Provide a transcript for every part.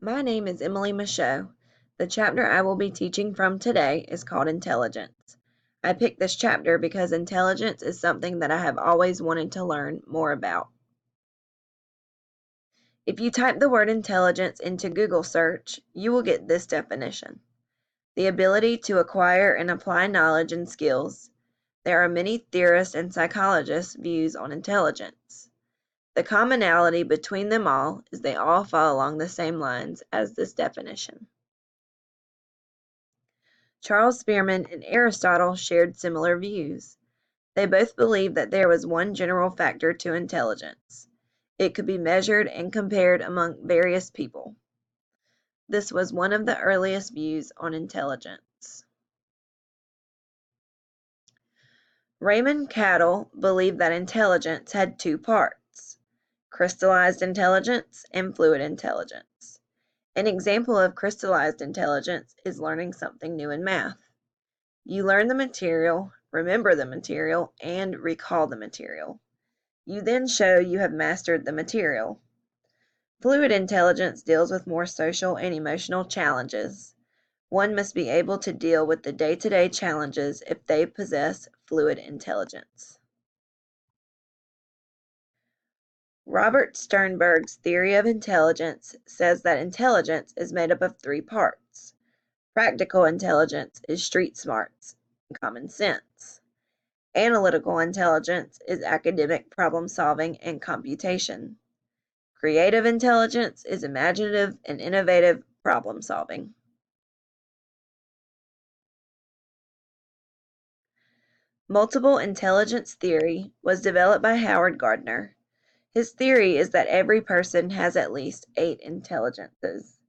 My name is Emily Michaud. The chapter I will be teaching from today is called Intelligence. I picked this chapter because intelligence is something that I have always wanted to learn more about. If you type the word intelligence into Google search, you will get this definition: the ability to acquire and apply knowledge and skills. There are many theorists and psychologists' views on intelligence. The commonality between them all is they all follow along the same lines as this definition. Charles Spearman and Aristotle shared similar views. They both believed that there was one general factor to intelligence. It could be measured and compared among various people. This was one of the earliest views on intelligence. Raymond Cattell believed that intelligence had two parts: crystallized intelligence and fluid intelligence. An example of crystallized intelligence is learning something new in math. You learn the material, remember the material, and recall the material. You then show you have mastered the material. Fluid intelligence deals with more social and emotional challenges. One must be able to deal with the day-to-day challenges if they possess fluid intelligence. Robert Sternberg's theory of intelligence says that intelligence is made up of three parts. Practical intelligence is street smarts and common sense. Analytical intelligence is academic problem solving and computation. Creative intelligence is imaginative and innovative problem solving. Multiple intelligence theory was developed by Howard Gardner. His theory is that every person has at least 8 intelligences.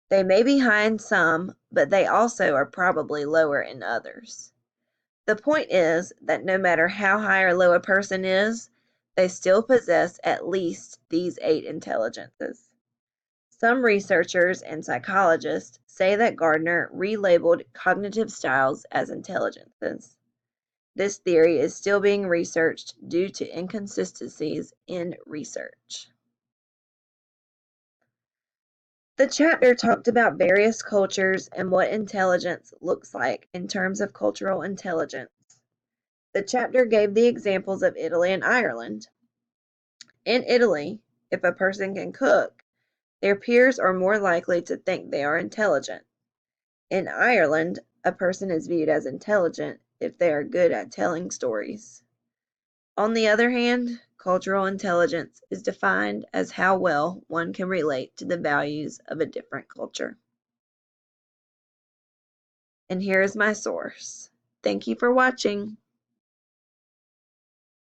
They may be high in some, but they also are probably lower in others. The point is that no matter how high or low a person is, they still possess at least these 8 intelligences. Some researchers and psychologists say that Gardner relabeled cognitive styles as intelligences. This theory is still being researched due to inconsistencies in research. The chapter talked about various cultures and what intelligence looks like in terms of cultural intelligence. The chapter gave the examples of Italy and Ireland. In Italy, if a person can cook, their peers are more likely to think they are intelligent. In Ireland, a person is viewed as intelligent if they are good at telling stories. On the other hand, cultural intelligence is defined as how well one can relate to the values of a different culture. And here is my source. Thank you for watching.